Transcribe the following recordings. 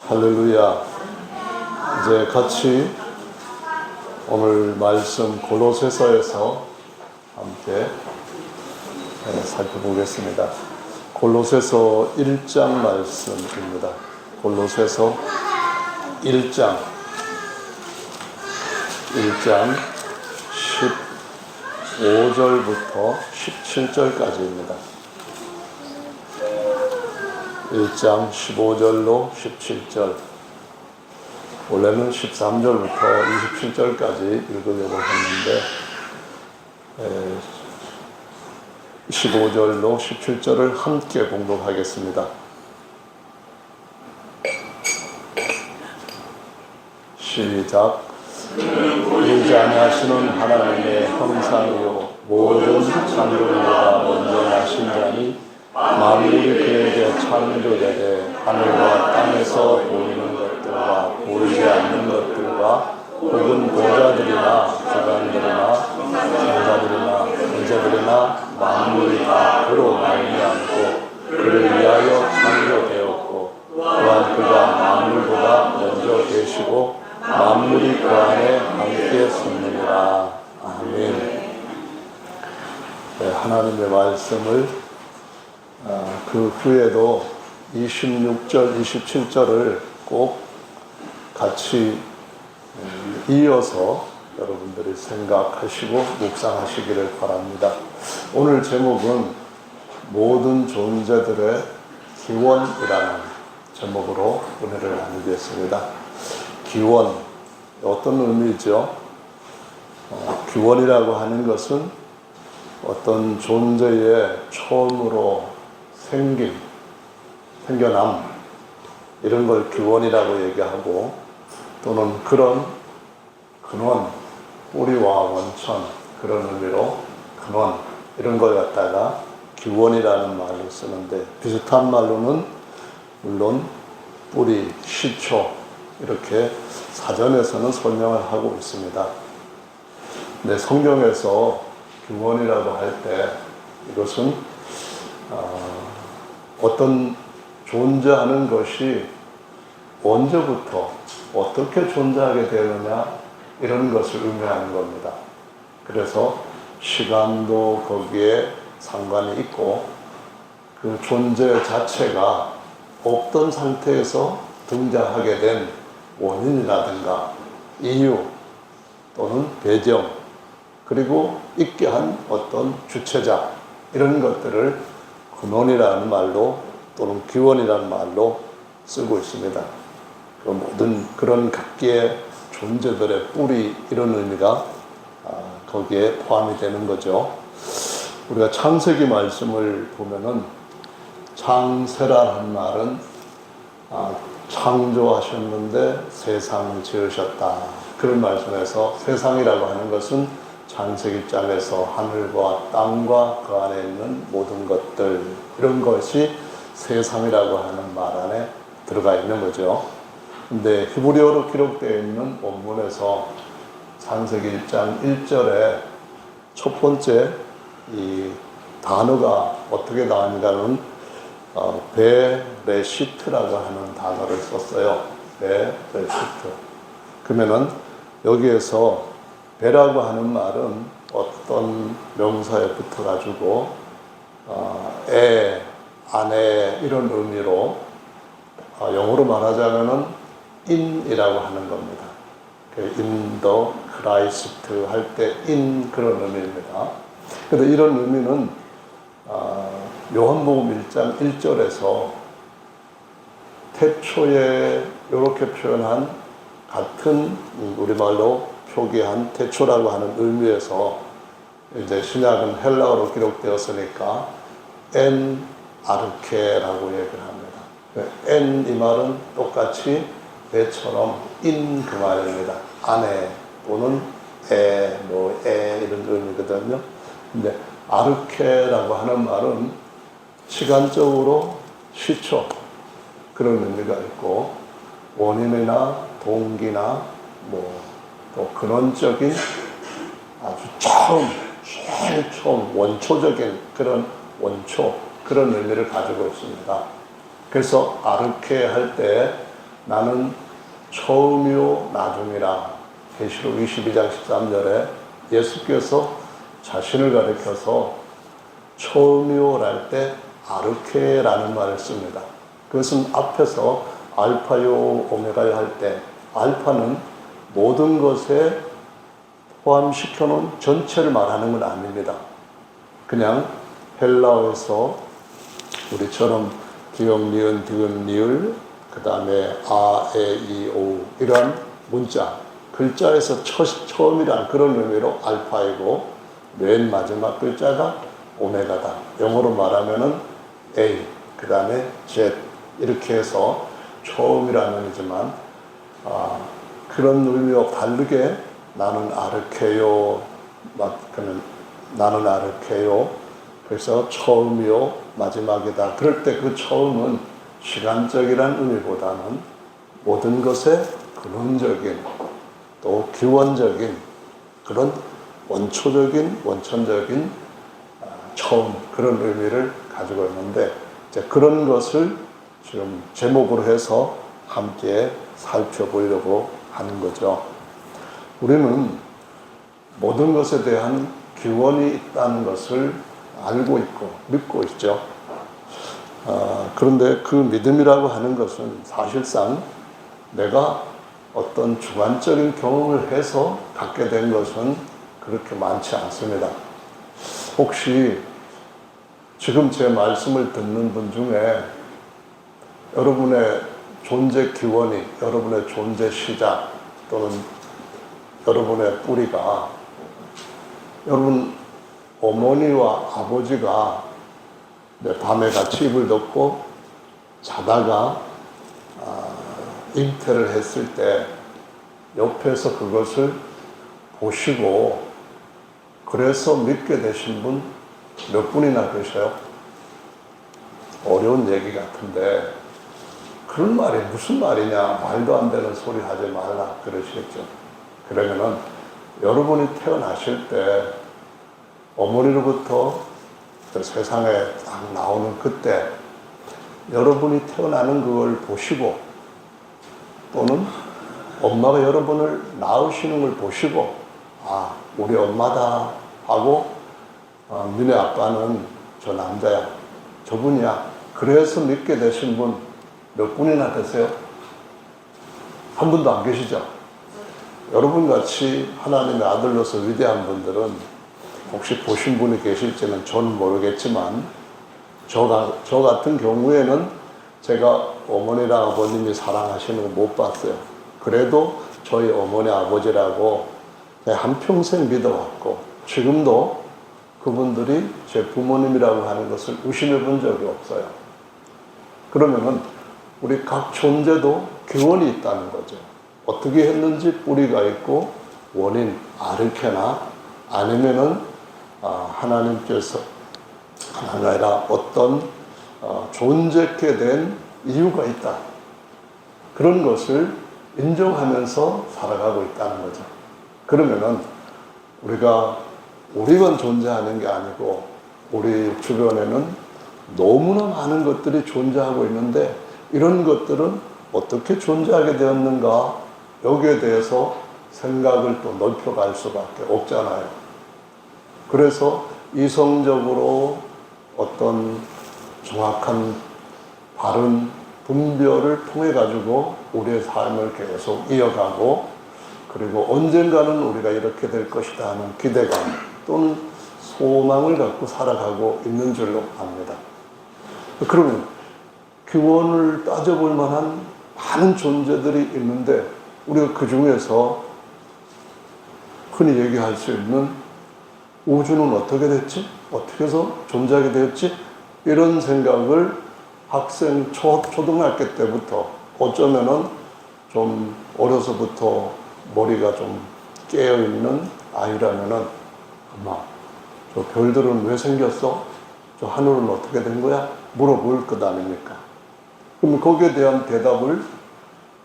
할렐루야. 이제 같이 오늘 말씀 골로새서에서 함께 살펴보겠습니다. 골로새서 1장 말씀입니다. 골로새서 1장 15절부터 17절까지입니다. 1장 15절로 17절. 원래는 13절부터 27절까지 읽으려고 했는데 15절로 17절을 함께 봉독하겠습니다. 시작. 보이지 아니하시는 하나님의 형상이요 모든 창조물보다 먼저 나신 자니 만물이 그에게 창조되되 하늘과 땅에서 보이는 것들과 보이지 않는 것들과 혹은 보좌들이나 주관들이나 성자들이나 권세들이나 만물이 다 그로 말미암고 그를 위하여 창조되었고 또한 그가 만물보다 먼저 계시고 만물이 그 안에 함께 섰느니라. 아멘. 네, 하나님의 말씀을 그 후에도 26절, 27절을 꼭 같이 이어서 여러분들이 생각하시고 묵상하시기를 바랍니다. 오늘 제목은 모든 존재들의 기원이라는 제목으로 은혜를 나누겠습니다. 기원, 어떤 의미죠? 기원이라고 하는 것은 어떤 존재의 처음으로 생겨남, 이런 걸 기원이라고 얘기하고, 또는 그런 근원, 뿌리와 원천, 그런 의미로 근원, 이런 걸 갖다가 기원이라는 말로 쓰는데, 비슷한 말로는 물론 뿌리, 시초, 이렇게 사전에서는 설명을 하고 있습니다. 근데 성경에서 기원이라고 할 때 이것은 어떤 존재하는 것이 언제부터 어떻게 존재하게 되느냐, 이런 것을 의미하는 겁니다. 그래서 시간도 거기에 상관이 있고, 그 존재 자체가 없던 상태에서 등장하게 된 원인이라든가 이유 또는 배경, 그리고 있게 한 어떤 주체자, 이런 것들을 근원이라는 말로 또는 기원이라는 말로 쓰고 있습니다. 그 모든 그런 각기의 존재들의 뿌리, 이런 의미가 거기에 포함이 되는 거죠. 우리가 창세기 말씀을 보면은 창세라는 말은 창조하셨는데 세상을 지으셨다, 그런 말씀에서 세상이라고 하는 것은 창세기 장에서 하늘과 땅과 그 안에 있는 모든 것들, 이런 것이 세상이라고 하는 말 안에 들어가 있는 거죠. 근데 히브리어로 기록되어 있는 원문에서 창세기 1장 1절에 첫 번째 이 단어가 어떻게 나오는가는 베레시트라고 하는 단어를 썼어요. 베레시트. 그러면은 여기에서 베라고 하는 말은 어떤 명사에 붙어가지고 아내, 이런 의미로 영어로 말하자면은 in이라고 하는 겁니다. in the Christ 할 때 in, 그런 의미입니다. 그런데 이런 의미는 요한복음 1장 1절에서 태초에 이렇게 표현한 같은 우리말로 표기한 태초라고 하는 의미에서 이제 신약은 헬라어로 기록되었으니까 엔 아르케라고 얘기를 합니다. 엔, 이 말은 똑같이 배처럼 인, 그 말입니다. 아내 또는 이런 의미거든요. 근데 아르케라고 하는 말은 시간적으로 시초, 그런 의미가 있고, 원인이나 동기나 또 근원적인 아주 제일 처음 원초적인 그런 원초, 그런 의미를 가지고 있습니다. 그래서 아르케 할 때 나는 처음이요 나중이라. 계시록 22장 13절에 예수께서 자신을 가리켜서 처음이요 랄 때 아르케라는 말을 씁니다. 그것은 앞에서 알파요 오메가요 할 때 알파는 모든 것에 포함시켜 놓은 전체를 말하는 건 아닙니다. 그냥 헬라어에서 우리처럼 기역, 니은, 디귿, 리을, 그 다음에 아, 에, 이, 오 이러한 문자, 글자에서 처음이란 그런 의미로 알파이고 맨 마지막 글자가 오메가다. 영어로 말하면은 A, 그 다음에 Z 이렇게 해서 처음이라는 의미지만 그런 의미와 다르게 나는 아르케요, 나는 아르케요. 그래서 처음이요 마지막이다. 그럴 때 그 처음은 시간적이란 의미보다는 모든 것의 근원적인 또 기원적인 그런 원천적인 처음 그런 의미를 가지고 있는데 이제 그런 것을 지금 제목으로 해서 함께 살펴보려고 하는 거죠. 우리는 모든 것에 대한 기원이 있다는 것을 알고 있고 믿고 있죠. 그런데 그 믿음이라고 하는 것은 사실상 내가 어떤 주관적인 경험을 해서 갖게 된 것은 그렇게 많지 않습니다. 혹시 지금 제 말씀을 듣는 분 중에 여러분의 존재 기원이, 여러분의 존재 시작 또는 여러분의 뿌리가 여러분 어머니와 아버지가 밤에 같이 이불 덮고 자다가 잉태를 했을 때 옆에서 그것을 보시고 그래서 믿게 되신 분 몇 분이나 계셔요? 어려운 얘기 같은데 그런 말이 무슨 말이냐, 말도 안 되는 소리 하지 말라 그러시겠죠. 그러면은 여러분이 태어나실 때 어머니로부터 세상에 딱 나오는 그때 여러분이 태어나는 그걸 보시고 또는 엄마가 여러분을 낳으시는 걸 보시고 우리 엄마다 하고 니네 아빠는 저 남자야, 저분이야. 그래서 믿게 되신 분 몇 분이나 되세요? 한 분도 안 계시죠? 여러분같이 하나님의 아들로서 위대한 분들은 혹시 보신 분이 계실지는 저는 모르겠지만 저 같은 경우에는 제가 어머니랑 아버님이 사랑하시는 거 못 봤어요. 그래도 저희 어머니 아버지라고 한평생 믿어왔고 지금도 그분들이 제 부모님이라고 하는 것을 의심해 본 적이 없어요. 그러면은 우리 각 존재도 기원이 있다는 거죠. 어떻게 했는지 뿌리가 있고 원인 아르케나 아니면은 하나님께서 하나가 아니라 어떤 존재케 된 이유가 있다. 그런 것을 인정하면서 살아가고 있다는 거죠. 그러면은 우리가 우리만 존재하는 게 아니고 우리 주변에는 너무나 많은 것들이 존재하고 있는데 이런 것들은 어떻게 존재하게 되었는가, 여기에 대해서 생각을 또 넓혀갈 수밖에 없잖아요. 그래서 이성적으로 어떤 정확한 바른 분별을 통해 가지고 우리의 삶을 계속 이어가고 그리고 언젠가는 우리가 이렇게 될 것이다 하는 기대감 또는 소망을 갖고 살아가고 있는 줄로 압니다. 그러면 기원을 따져볼 만한 많은 존재들이 있는데 우리가 그 중에서 흔히 얘기할 수 있는 우주는 어떻게 됐지? 어떻게 해서 존재하게 되었지? 이런 생각을 학생 초등학교 때부터 어쩌면은 좀 어려서부터 머리가 좀 깨어있는 아이라면은 엄마 저 별들은 왜 생겼어? 저 하늘은 어떻게 된 거야? 물어볼 것 아닙니까? 그럼 거기에 대한 대답을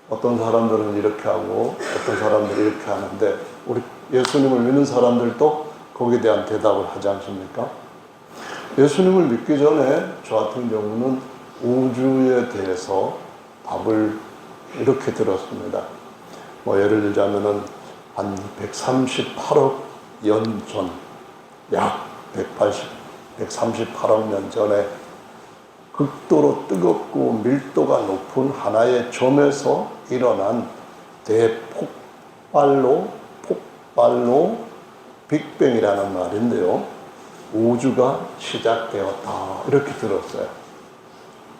어떤 사람들은 이렇게 하고 어떤 사람들은 이렇게 하는데 우리 예수님을 믿는 사람들도 거기에 대한 대답을 하지 않습니까? 예수님을 믿기 전에 저 같은 경우는 우주에 대해서 답을 이렇게 들었습니다. 뭐 예를 들자면은 한 138억 년 전, 약 138억 년 전에 극도로 뜨겁고 밀도가 높은 하나의 점에서 일어난 대폭발로 빅뱅이라는 말인데요. 우주가 시작되었다. 이렇게 들었어요.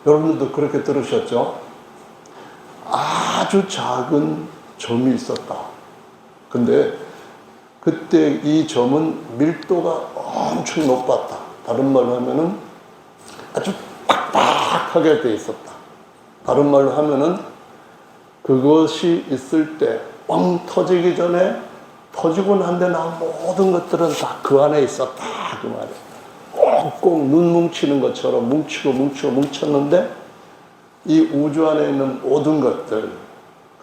여러분들도 그렇게 들으셨죠? 아주 작은 점이 있었다. 근데 그때 이 점은 밀도가 엄청 높았다. 다른 말로 하면은 아주 빡빡하게 돼 있었다. 다른 말로 하면은 그것이 있을 때 뻥 터지기 전에 터지고 난 데 나온 모든 것들은 다 그 안에 있었다. 그 말이에요. 꽁꽁 눈 뭉치는 것처럼 뭉쳤는데 이 우주 안에 있는 모든 것들,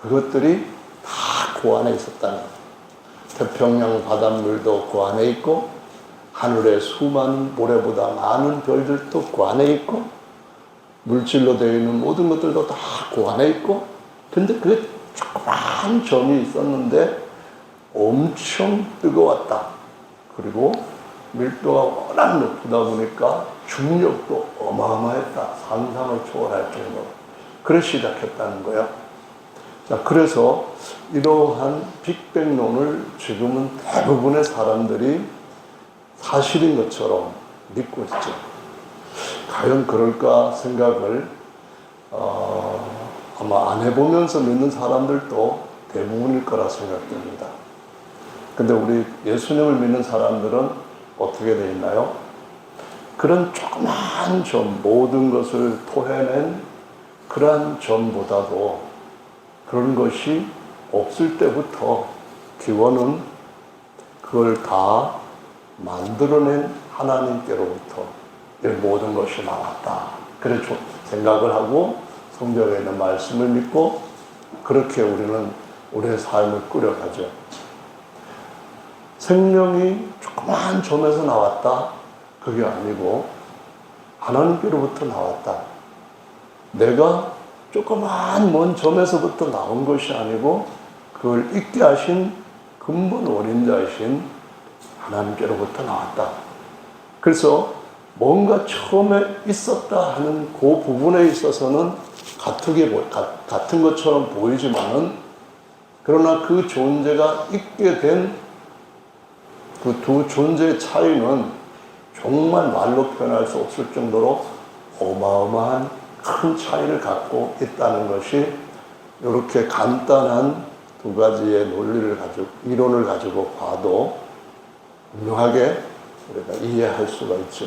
그것들이 다 그 안에 있었다는 거예요. 태평양 바닷물도 그 안에 있고, 하늘에 수많은 모래보다 많은 별들도 그 안에 있고, 물질로 되어 있는 모든 것들도 다 그 안에 있고, 근데 그 조그만 점이 있었는데 엄청 뜨거웠다. 그리고 밀도가 워낙 높다 보니까 중력도 어마어마했다. 상상을 초월할 정도로. 그래 시작했다는 거예요. 자, 그래서 이러한 빅뱅론을 지금은 대부분의 사람들이 사실인 것처럼 믿고 있죠. 과연 그럴까 생각을 아마 안 해보면서 믿는 사람들도 대부분일 거라 생각됩니다. 근데 우리 예수님을 믿는 사람들은 어떻게 되어 있나요? 그런 조그만 점, 모든 것을 토해낸 그러한 점보다도 그런 것이 없을 때부터 기원은 그걸 다 만들어낸 하나님께로부터 이 모든 것이 나왔다. 그래 생각을 하고 성경에 있는 말씀을 믿고 그렇게 우리는 우리의 삶을 꾸려가죠. 생명이 조그만 점에서 나왔다. 그게 아니고 하나님께로부터 나왔다. 내가 조그만 먼 점에서부터 나온 것이 아니고 그걸 있게 하신 근본 원인자이신 하나님께로부터 나왔다. 그래서 뭔가 처음에 있었다 하는 그 부분에 있어서는 같은 것처럼 보이지만은 그러나 그 존재가 있게 된 그 두 존재의 차이는 정말 말로 표현할 수 없을 정도로 어마어마한 큰 차이를 갖고 있다는 것이 이렇게 간단한 두 가지의 이론을 가지고 봐도 분명하게 우리가 이해할 수가 있죠.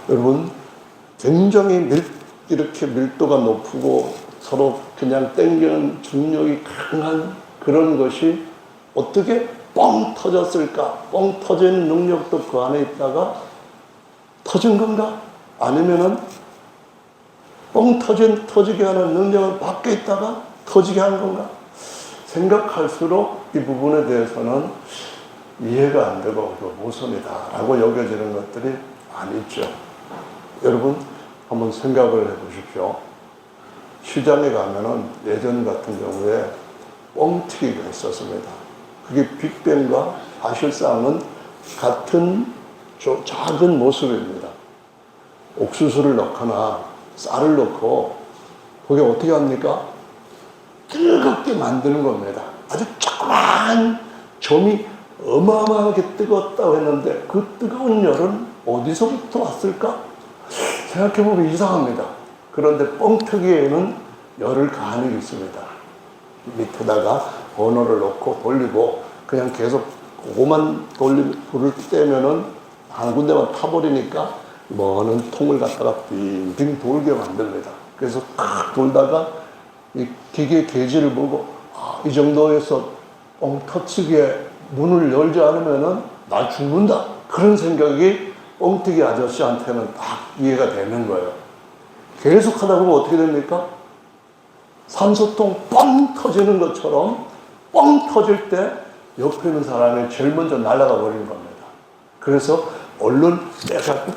여러분, 굉장히 이렇게 밀도가 높고 서로 그냥 땡기는 중력이 강한 그런 것이 어떻게 뻥 터졌을까? 뻥 터지는 능력도 그 안에 있다가 터진 건가? 아니면은 뻥 터지게 하는 능력은 밖에 있다가 터지게 한 건가? 생각할수록 이 부분에 대해서는 이해가 안 되고 모순이다라고 여겨지는 것들이 많이 있죠. 여러분 한번 생각을 해보십시오. 시장에 가면은 예전 같은 경우에 뻥튀기가 있었습니다. 그게 빅뱅과 사실상은 같은 작은 모습입니다. 옥수수를 넣거나 쌀을 넣고 그게 어떻게 합니까? 뜨겁게 만드는 겁니다. 아주 조그만 점이 어마어마하게 뜨겁다고 했는데 그 뜨거운 열은 어디서부터 왔을까? 생각해보면 이상합니다. 그런데 뻥튀기에는 열을 가하는 게 있습니다. 밑에다가 버너를 넣고 돌리고 그냥 계속 그거만 불을 떼면은 한 군데만 타버리니까 먼 통을 갖다가 빙빙 돌게 만듭니다. 그래서 탁 돌다가 이 기계 계지를 보고 이 정도에서 뻥 터치게 문을 열지 않으면은 나 죽는다. 그런 생각이 뻥튀기 아저씨한테는 딱 이해가 되는 거예요. 계속 하다 보면 어떻게 됩니까? 산소통 뻥 터지는 것처럼 뻥 터질 때 옆에 있는 사람이 제일 먼저 날아가 버리는 겁니다. 그래서 얼른 빼갖고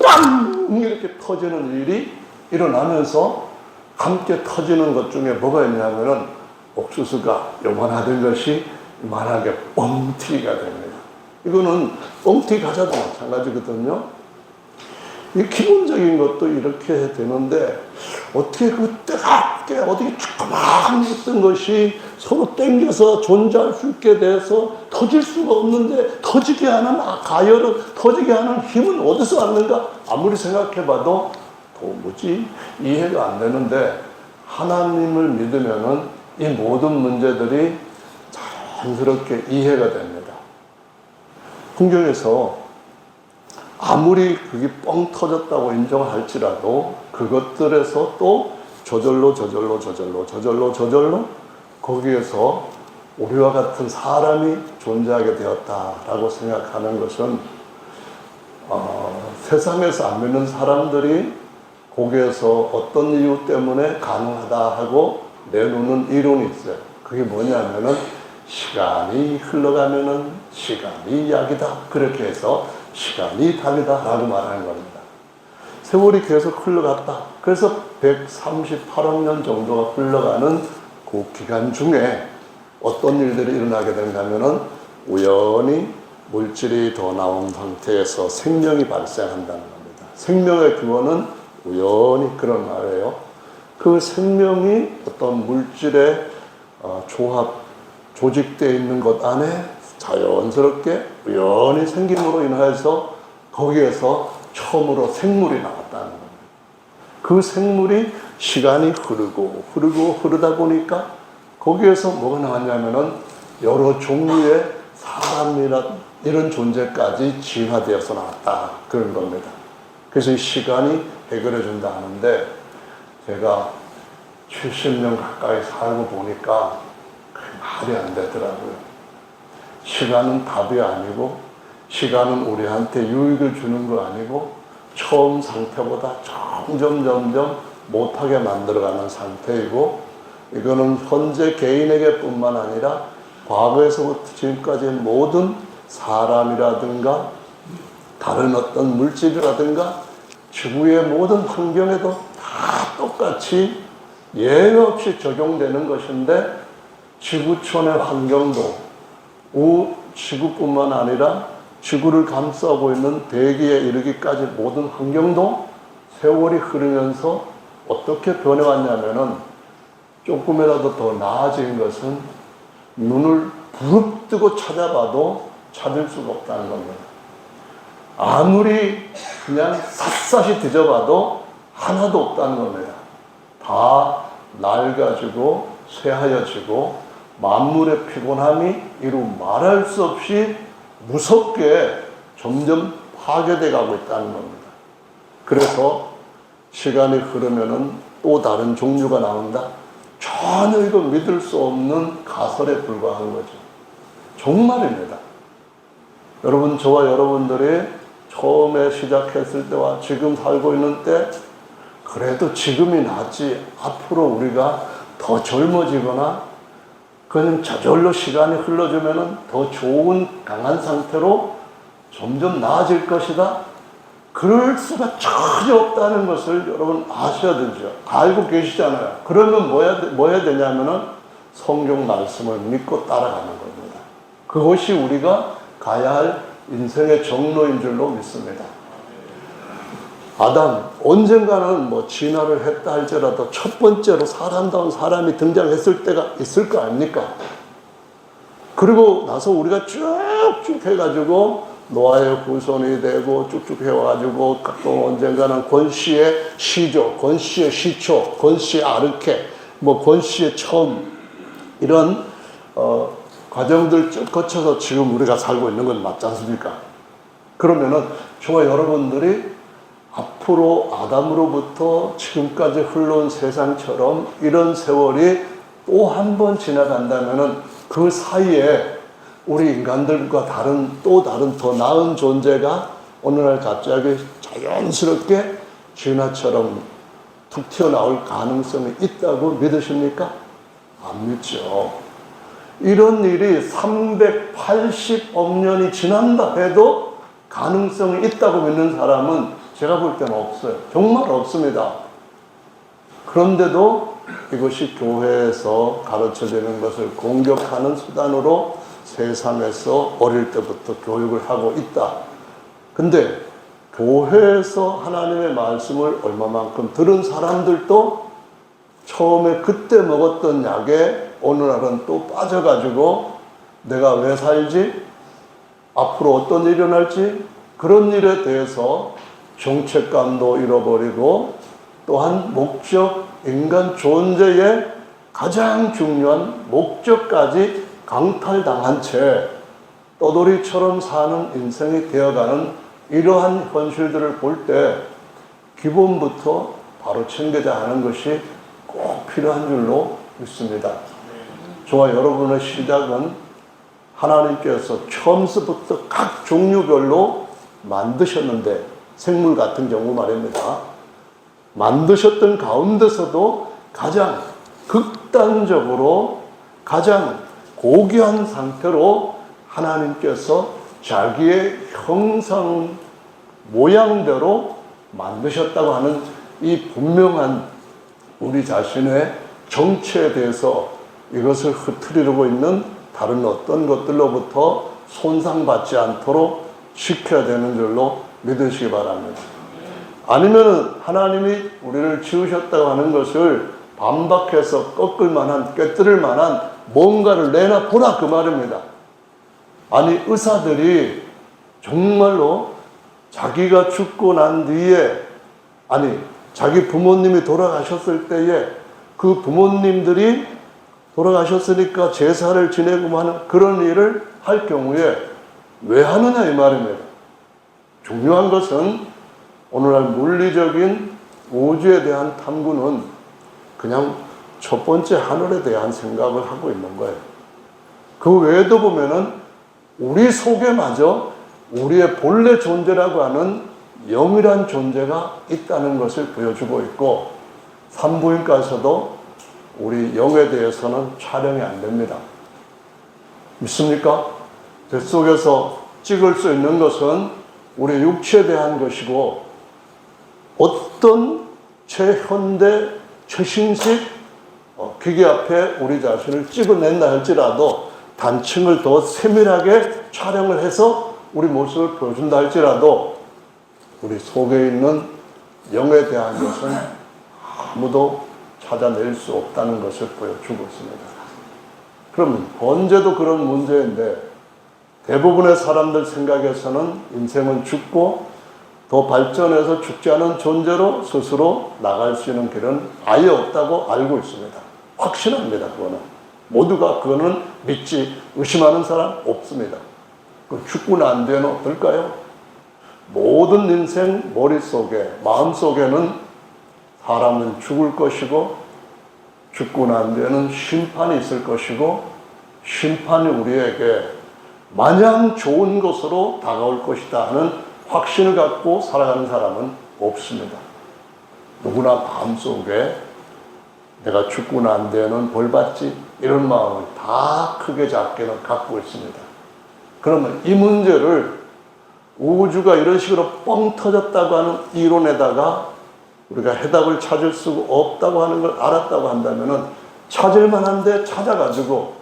빵 이렇게 터지는 일이 일어나면서 함께 터지는 것 중에 뭐가 있냐면은 옥수수가 요만하던 것이 이만하게 뻥튀기가 됩니다. 이거는 뻥튀기 과자도 마찬가지거든요. 이 기본적인 것도 이렇게 되는데 어떻게 그 뜨겁게 어떻게 조그맣게 했던 것이 서로 땡겨서 존재할 수 있게 돼서 터질 수가 없는데 터지게 하는 가열은 터지게 하는 힘은 어디서 왔는가? 아무리 생각해봐도 도무지 이해가 안 되는데 하나님을 믿으면은 이 모든 문제들이 자연스럽게 이해가 됩니다. 성경에서 아무리 그게 뻥 터졌다고 인정할지라도 그것들에서 또 저절로 거기에서 우리와 같은 사람이 존재하게 되었다라고 생각하는 것은 세상에서 안 믿는 사람들이 거기에서 어떤 이유 때문에 가능하다 하고 내놓는 이론이 있어요. 그게 뭐냐면은 시간이 흘러가면은 시간이 약이다. 그렇게 해서 시간이 답이다 라고 말하는 겁니다. 세월이 계속 흘러갔다. 그래서 138억 년 정도가 흘러가는 그 기간 중에 어떤 일들이 일어나게 되는가 하면은 우연히 물질이 더 나온 상태에서 생명이 발생한다는 겁니다. 생명의 기원은 우연히 그런 말이에요. 그 생명이 어떤 물질의 조직되어 있는 것 안에 자연스럽게 우연히 생김으로 인해서 거기에서 처음으로 생물이 나왔다는 겁니다. 그 생물이 시간이 흐르다 보니까 거기에서 뭐가 나왔냐면은 여러 종류의 사람이란 이런 존재까지 진화되어서 나왔다. 그런 겁니다. 그래서 이 시간이 해결해 준다 하는데 제가 70년 가까이 살고 보니까 말이 안 되더라고요. 시간은 답이 아니고 시간은 우리한테 유익을 주는 거 아니고 처음 상태보다 점점 못하게 만들어가는 상태이고 이거는 현재 개인에게 뿐만 아니라 과거에서부터 지금까지 모든 사람이라든가 다른 어떤 물질이라든가 지구의 모든 환경에도 다 똑같이 예외 없이 적용되는 것인데 지구촌의 환경도 지구뿐만 아니라 지구를 감싸고 있는 대기에 이르기까지 모든 환경도 세월이 흐르면서 어떻게 변해왔냐면은 조금이라도 더 나아진 것은 눈을 부릅뜨고 찾아봐도 찾을 수가 없다는 겁니다. 아무리 그냥 샅샅이 뒤져봐도 하나도 없다는 겁니다. 다 낡아지고 쇠하여지고 만물의 피곤함이 이루 말할 수 없이 무섭게 점점 파괴돼 가고 있다는 겁니다. 그래서 시간이 흐르면은 또 다른 종류가 나온다. 전혀 이거 믿을 수 없는 가설에 불과한 거죠. 정말입니다. 여러분, 저와 여러분들이 처음에 시작했을 때와 지금 살고 있는 때 그래도 지금이 낫지 앞으로 우리가 더 젊어지거나 그냥 저절로 시간이 흘러주면은 더 좋은 강한 상태로 점점 나아질 것이다. 그럴 수가 전혀 없다는 것을 여러분 아셔야 되죠. 알고 계시잖아요. 그러면 뭐 해야 되냐면은 성경 말씀을 믿고 따라가는 겁니다. 그것이 우리가 가야 할 인생의 정로인 줄로 믿습니다. 아담, 언젠가는 뭐 진화를 했다 할지라도 첫 번째로 사람다운 사람이 등장했을 때가 있을 거 아닙니까? 그리고 나서 우리가 쭉쭉 해가지고 노아의 후손이 되고 쭉쭉 해와가지고 또 언젠가는 권씨의 시조, 권씨의 시초, 권씨의 아르케, 뭐 권씨의 처음 이런 과정들 쭉 거쳐서 지금 우리가 살고 있는 건 맞지 않습니까? 그러면은 저와 여러분들이 앞으로 아담으로부터 지금까지 흘러온 세상처럼 이런 세월이 또 한 번 지나간다면은 그 사이에 우리 인간들과 또 다른 더 나은 존재가 어느 날 갑자기 자연스럽게 진화처럼 툭 튀어나올 가능성이 있다고 믿으십니까? 안 믿죠. 이런 일이 380억 년이 지난다 해도 가능성이 있다고 믿는 사람은 제가 볼 때는 없어요. 정말 없습니다. 그런데도 이것이 교회에서 가르쳐지는 것을 공격하는 수단으로 세상에서 어릴 때부터 교육을 하고 있다. 근데 교회에서 하나님의 말씀을 얼마만큼 들은 사람들도 처음에 그때 먹었던 약에 어느 날은 또 빠져가지고 내가 왜 살지? 앞으로 어떤 일이 일어날지? 그런 일에 대해서 정체감도 잃어버리고 또한 목적, 인간 존재의 가장 중요한 목적까지 강탈당한 채 떠돌이처럼 사는 인생이 되어가는 이러한 현실들을 볼 때 기본부터 바로 챙겨야 하는 것이 꼭 필요한 줄로 믿습니다. 저와 여러분의 시작은 하나님께서 처음서부터 각 종류별로 만드셨는데, 생물 같은 경우 말입니다. 만드셨던 가운데서도 가장 극단적으로 가장 고귀한 상태로 하나님께서 자기의 형상 모양대로 만드셨다고 하는 이 분명한 우리 자신의 정체에 대해서 이것을 흐트리고 있는 다른 어떤 것들로부터 손상받지 않도록 지켜야 되는 줄로 믿으시기 바랍니다. 아니면 하나님이 우리를 지으셨다고 하는 것을 반박해서 꺾을 만한, 꿰뚫을 만한 뭔가를 내놔 보라 그 말입니다. 아니 의사들이 정말로 자기가 죽고 난 뒤에, 아니 자기 부모님이 돌아가셨을 때에 그 부모님들이 돌아가셨으니까 제사를 지내고 하는 그런 일을 할 경우에 왜 하느냐 이 말입니다. 중요한 것은 오늘날 물리적인 우주에 대한 탐구는 그냥 첫 번째 하늘에 대한 생각을 하고 있는 거예요. 그 외에도 보면은 우리 속에마저 우리의 본래 존재라고 하는 영이란 존재가 있다는 것을 보여주고 있고, 산부인과에서도 우리 영에 대해서는 촬영이 안 됩니다. 믿습니까? 뱃속에서 찍을 수 있는 것은 우리 육체에 대한 것이고, 어떤 최현대, 최신식 기계 앞에 우리 자신을 찍어낸다 할지라도, 단층을 더 세밀하게 촬영을 해서 우리 모습을 보여준다 할지라도 우리 속에 있는 영에 대한 것은 아무도 찾아낼 수 없다는 것을 보여주고 있습니다. 그럼 언제도 그런 문제인데, 대부분의 사람들 생각에서는 인생은 죽고 더 발전해서 죽지 않은 존재로 스스로 나갈 수 있는 길은 아예 없다고 알고 있습니다. 확신합니다. 그거는 모두가 그거는 믿지, 의심하는 사람 없습니다. 죽고 난 뒤에는 어떨까요? 모든 인생 머릿속에, 마음속에는 사람은 죽을 것이고, 죽고 난 뒤에는 심판이 있을 것이고, 심판이 우리에게 마냥 좋은 것으로 다가올 것이다 하는 확신을 갖고 살아가는 사람은 없습니다. 누구나 마음속에 내가 죽고 난 뒤에는 벌 받지, 이런 마음을 다 크게 작게는 갖고 있습니다. 그러면 이 문제를 우주가 이런 식으로 뻥 터졌다고 하는 이론에다가 우리가 해답을 찾을 수가 없다고 하는 걸 알았다고 한다면은, 찾을 만한데 찾아가지고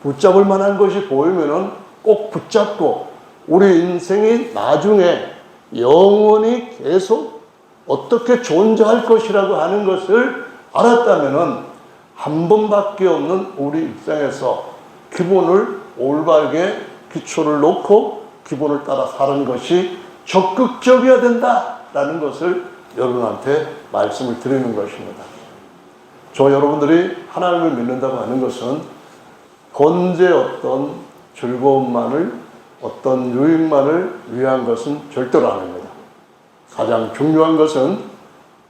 붙잡을 만한 것이 보이면은 꼭 붙잡고 우리 인생이 나중에 영원히 계속 어떻게 존재할 것이라고 하는 것을 알았다면은 한 번밖에 없는 우리 일생에서 기본을 올바르게 기초를 놓고 기본을 따라 사는 것이 적극적이어야 된다라는 것을 여러분한테 말씀을 드리는 것입니다. 저 여러분들이 하나님을 믿는다고 하는 것은 현재 어떤 즐거움만을, 어떤 유익만을 위한 것은 절대로 아닙니다. 가장 중요한 것은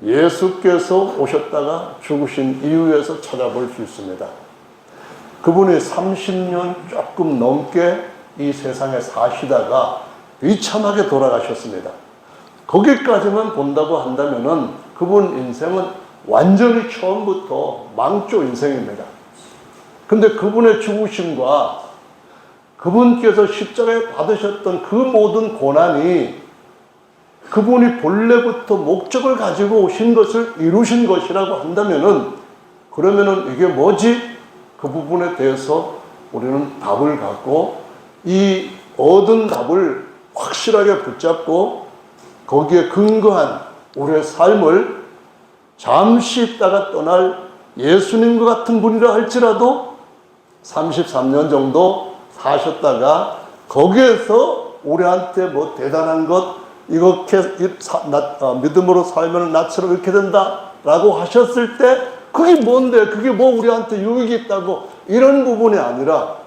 예수께서 오셨다가 죽으신 이후에서 찾아볼 수 있습니다. 그분이 30년 조금 넘게 이 세상에 사시다가 비참하게 돌아가셨습니다. 거기까지만 본다고 한다면은 그분 인생은 완전히 처음부터 망조 인생입니다. 근데 그분의 죽으심과 그분께서 십자가에 받으셨던 그 모든 고난이 그분이 본래부터 목적을 가지고 오신 것을 이루신 것이라고 한다면은, 그러면은 이게 뭐지? 그 부분에 대해서 우리는 답을 갖고 이 얻은 답을 확실하게 붙잡고 거기에 근거한 우리의 삶을 잠시 있다가 떠날 예수님과 같은 분이라 할지라도 33년 정도 사셨다가 거기에서 우리한테 뭐 대단한 것, 이렇게 믿음으로 살면 나처럼 이렇게 된다라고 하셨을 때 그게 뭔데? 그게 뭐 우리한테 유익이 있다고? 이런 부분이 아니라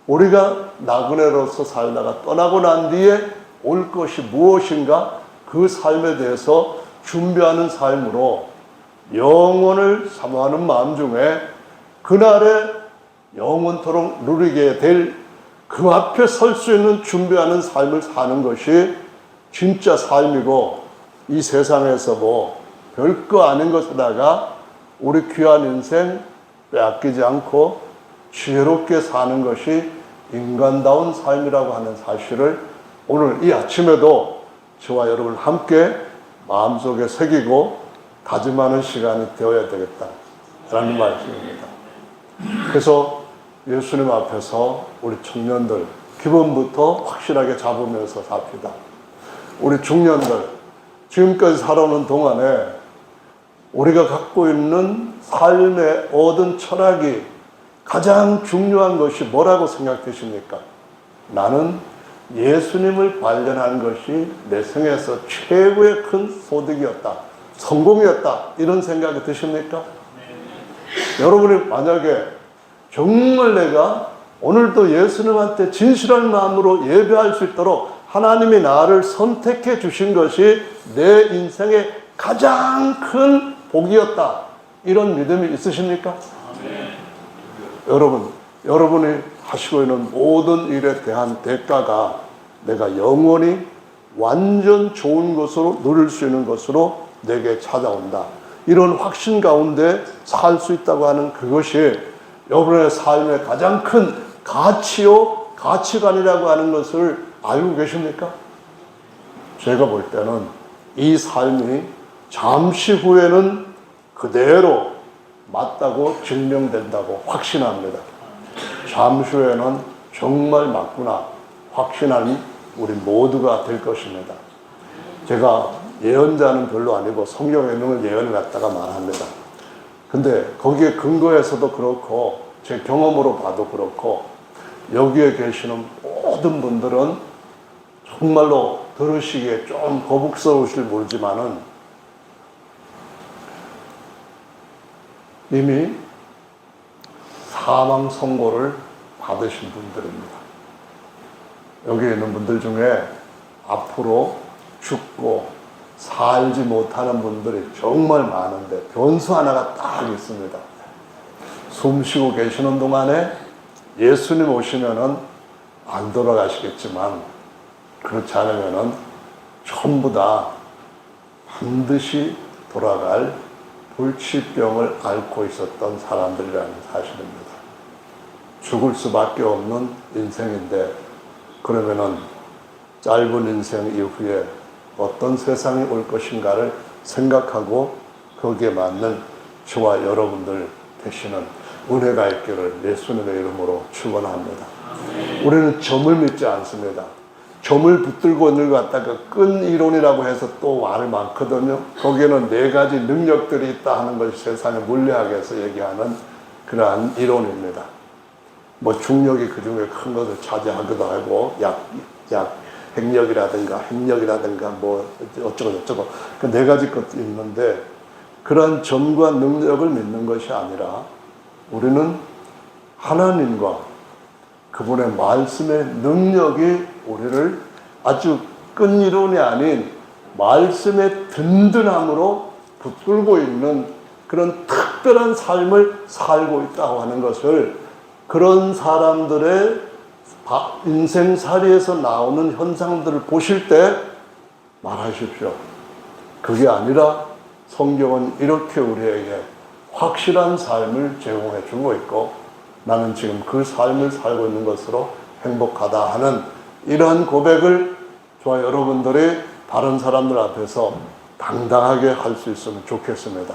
우리가 나그네로서 살다가 떠나고 난 뒤에 올 것이 무엇인가? 그 삶에 대해서 준비하는 삶으로 영원을 사모하는 마음 중에 그날에 영원토록 누리게 될 그 앞에 설 수 있는 준비하는 삶을 사는 것이 진짜 삶이고, 이 세상에서 뭐 별거 아닌 것에다가 우리 귀한 인생 빼앗기지 않고 지혜롭게 사는 것이 인간다운 삶이라고 하는 사실을 오늘 이 아침에도 저와 여러분 함께 마음속에 새기고 다짐하는 시간이 되어야 되겠다라는 말씀입니다. 그래서 예수님 앞에서 우리 청년들 기본부터 확실하게 잡으면서 삽시다. 우리 중년들 지금까지 살아오는 동안에 우리가 갖고 있는 삶에 얻은 철학이 가장 중요한 것이 뭐라고 생각되십니까? 나는 예수님을 발견한 것이 내 생에서 최고의 큰 소득이었다, 성공이었다, 이런 생각이 드십니까? 여러분이 만약에 정말 내가 오늘도 예수님한테 진실한 마음으로 예배할 수 있도록 하나님이 나를 선택해 주신 것이 내 인생의 가장 큰 복이었다, 이런 믿음이 있으십니까? 여러분이 하시고 있는 모든 일에 대한 대가가 내가 영원히 완전 좋은 것으로 누릴 수 있는 것으로 내게 찾아온다, 이런 확신 가운데 살 수 있다고 하는 그것이 여러분의 삶의 가장 큰 가치요, 가치관이라고 하는 것을 알고 계십니까? 제가 볼 때는 이 삶이 잠시 후에는 그대로 맞다고 증명된다고 확신합니다. 잠시 후에는 정말 맞구나 확신하는 우리 모두가 될 것입니다. 제가 예언자는 별로 아니고 성경에 있는 걸 예언을 갖다가 말합니다. 근데 거기에 근거에서도 그렇고 제 경험으로 봐도 그렇고 여기에 계시는 모든 분들은 정말로 들으시기에 좀 거북스러우실 모르지만은 이미 사망 선고를 받으신 분들입니다. 여기 있는 분들 중에 앞으로 죽고 살지 못하는 분들이 정말 많은데 변수 하나가 딱 있습니다. 숨 쉬고 계시는 동안에 예수님 오시면은 안 돌아가시겠지만, 그렇지 않으면은 전부 다 반드시 돌아갈 불치병을 앓고 있었던 사람들이라는 사실입니다. 죽을 수밖에 없는 인생인데, 그러면은 짧은 인생 이후에 어떤 세상이 올 것인가를 생각하고 거기에 맞는 저와 여러분들 되시는 은혜가 있기를 예수님의 이름으로 축원합니다. 우리는 점을 믿지 않습니다. 점을 붙들고 있는 것 갖다가 끈 이론이라고 해서 또 말을 많거든요. 거기에는 4가지 능력들이 있다 하는 것이 세상의 물리학에서 얘기하는 그러한 이론입니다. 뭐 중력이 그 중에 큰 것을 차지하기도 하고, 핵력이라든가 뭐 어쩌고 그 4가지 것도 있는데, 그러한 점과 능력을 믿는 것이 아니라 우리는 하나님과 그분의 말씀의 능력이 우리를 아주 끈 이론이 아닌 말씀의 든든함으로 붙들고 있는 그런 특별한 삶을 살고 있다고 하는 것을, 그런 사람들의 인생살이에서 나오는 현상들을 보실 때 말하십시오. 그게 아니라 성경은 이렇게 우리에게 확실한 삶을 제공해 주고 있고, 나는 지금 그 삶을 살고 있는 것으로 행복하다 하는 이러한 고백을 저와 여러분들이 다른 사람들 앞에서 당당하게 할 수 있으면 좋겠습니다.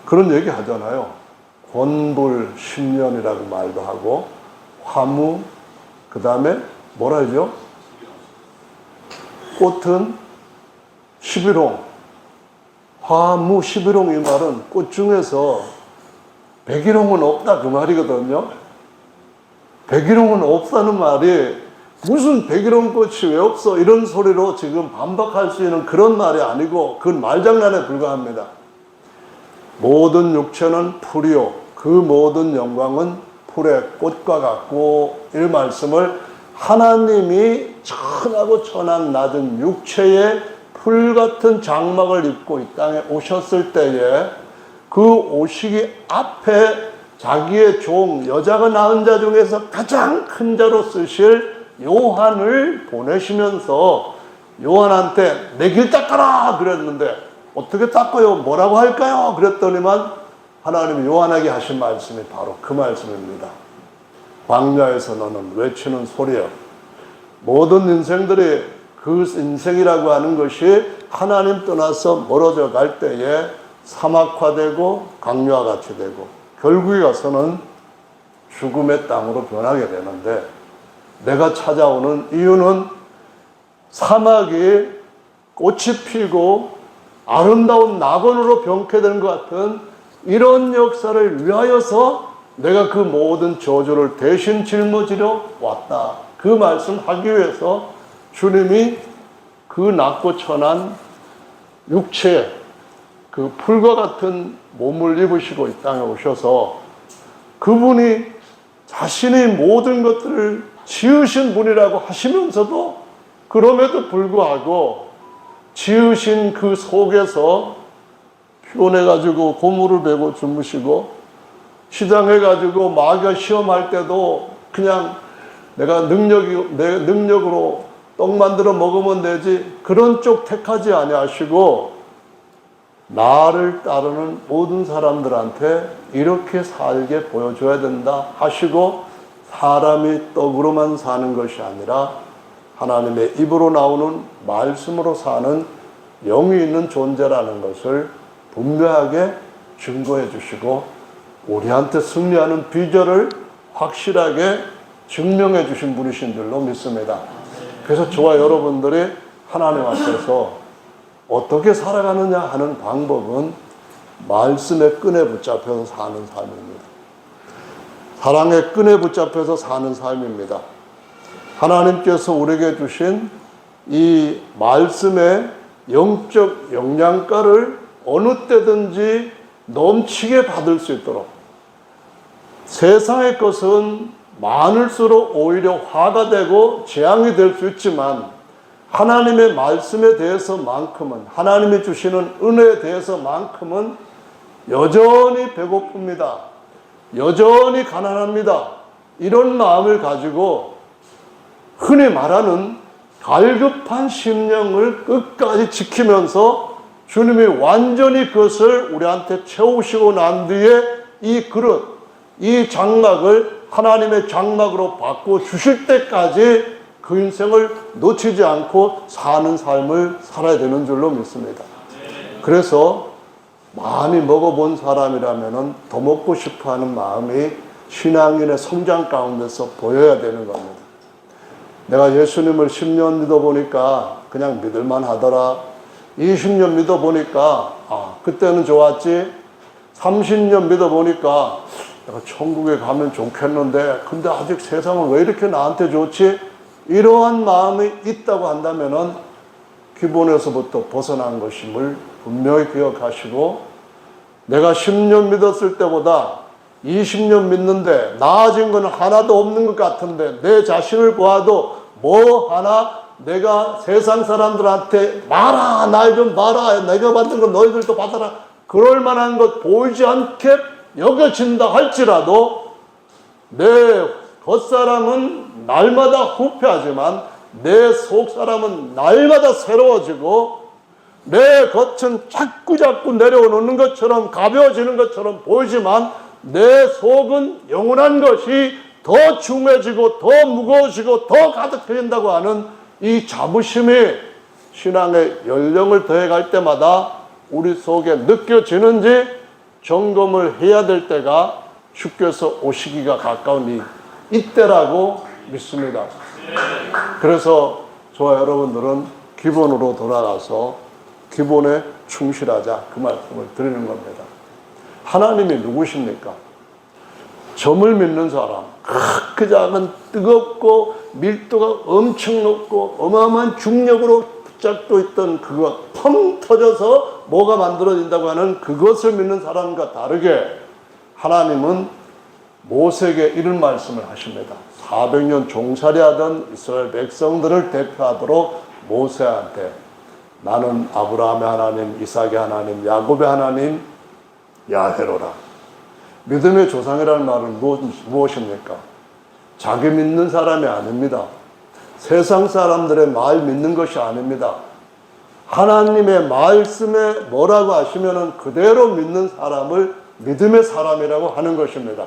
그런 얘기 하잖아요. 권불 10년이라고 말도 하고, 화무, 그 다음에 뭐라 하죠? 꽃은 11홍. 화무 11홍 이 말은 꽃 중에서 백일홍은 없다 그 말이거든요. 백일홍은 없다는 말이 무슨 백일홍 꽃이 왜 없어 이런 소리로 지금 반박할 수 있는 그런 말이 아니고 그건 말장난에 불과합니다. 모든 육체는 풀이요 그 모든 영광은 풀의 꽃과 같고 이 말씀을 하나님이 천하고 천한 낮은 육체의 풀 같은 장막을 입고 이 땅에 오셨을 때에 그 오시기 앞에 자기의 종 여자가 낳은 자 중에서 가장 큰 자로 쓰실 요한을 보내시면서 요한한테 내 길 닦아라 그랬는데 어떻게 닦아요? 뭐라고 할까요? 그랬더니만 하나님이 요한에게 하신 말씀이 바로 그 말씀입니다. 광야에서 너는 외치는 소리여. 모든 인생들이 그 인생이라고 하는 것이 하나님 떠나서 멀어져 갈 때에 사막화되고 강류와 같이 되고 결국에 가서는 죽음의 땅으로 변하게 되는데 내가 찾아오는 이유는 사막이 꽃이 피고 아름다운 낙원으로 변케되는 것 같은 이런 역사를 위하여서 내가 그 모든 저주를 대신 짊어지려 왔다. 그 말씀하기 위해서 주님이 그 낮고 천한 육체 그 풀과 같은 몸을 입으시고 이 땅에 오셔서 그분이 자신의 모든 것들을 지으신 분이라고 하시면서도 그럼에도 불구하고 지으신 그 속에서 피곤해가지고 고무를 베고 주무시고 시장해가지고 마귀가 시험할 때도 그냥 내 능력으로 떡 만들어 먹으면 되지 그런 쪽 택하지 아니하시고 나를 따르는 모든 사람들한테 이렇게 살게 보여줘야 된다 하시고 사람이 떡으로만 사는 것이 아니라 하나님의 입으로 나오는 말씀으로 사는 영이 있는 존재라는 것을 분명하게 증거해 주시고 우리한테 승리하는 비결을 확실하게 증명해 주신 분이신 줄로 믿습니다. 그래서 저와 여러분들이 하나님 앞에서 어떻게 살아가느냐 하는 방법은 말씀의 끈에 붙잡혀서 사는 삶입니다. 사랑의 끈에 붙잡혀서 사는 삶입니다. 하나님께서 우리에게 주신 이 말씀의 영적 영양가를 어느 때든지 넘치게 받을 수 있도록 세상의 것은 많을수록 오히려 화가 되고 재앙이 될 수 있지만 하나님의 말씀에 대해서만큼은 하나님이 주시는 은혜에 대해서만큼은 여전히 배고픕니다. 여전히 가난합니다. 이런 마음을 가지고 흔히 말하는 갈급한 심령을 끝까지 지키면서 주님이 완전히 그것을 우리한테 채우시고 난 뒤에 이 그릇, 이 장막을 하나님의 장막으로 바꿔 주실 때까지 그 인생을 놓치지 않고 사는 삶을 살아야 되는 줄로 믿습니다. 그래서 많이 먹어본 사람이라면 더 먹고 싶어하는 마음이 신앙인의 성장 가운데서 보여야 되는 겁니다. 내가 예수님을 10년 믿어보니까 그냥 믿을만 하더라. 20년 믿어보니까 그때는 좋았지. 30년 믿어보니까 내가 천국에 가면 좋겠는데 근데 아직 세상은 왜 이렇게 나한테 좋지? 이러한 마음이 있다고 한다면 기본에서부터 벗어난 것임을 분명히 기억하시고 내가 10년 믿었을 때보다 20년 믿는데 나아진 건 하나도 없는 것 같은데 내 자신을 보아도 뭐 하나 내가 세상 사람들한테 봐라 날 좀 봐라 내가 받는 건 너희들도 받아라 그럴 만한 것 보이지 않게 여겨진다 할지라도 내 겉사람은 날마다 후패하지만 내 속사람은 날마다 새로워지고 내 겉은 자꾸 내려오는 것처럼 가벼워지는 것처럼 보이지만 내 속은 영원한 것이 더 중해지고 더 무거워지고 더 가득해진다고 하는 이 자부심이 신앙의 연령을 더해갈 때마다 우리 속에 느껴지는지 점검을 해야 될 때가 주께서 오시기가 가까운 이때라고 믿습니다. 그래서 저와 여러분들은 기본으로 돌아가서 기본에 충실하자, 그 말씀을 드리는 겁니다. 하나님이 누구십니까? 점을 믿는 사람, 그 작은 뜨겁고 밀도가 엄청 높고 어마어마한 중력으로 붙잡고 있던 그것, 펑 터져서 뭐가 만들어진다고 하는 그것을 믿는 사람과 다르게 하나님은 모세에게 이런 말씀을 하십니다. 400년 종살이하던 이스라엘 백성들을 대표하도록 모세한테 나는 아브라함의 하나님, 이삭의 하나님, 야곱의 하나님, 야훼로라. 믿음의 조상이라는 말은 무엇입니까? 자기 믿는 사람이 아닙니다. 세상 사람들의 말 믿는 것이 아닙니다. 하나님의 말씀에 뭐라고 하시면은 그대로 믿는 사람을 믿음의 사람이라고 하는 것입니다.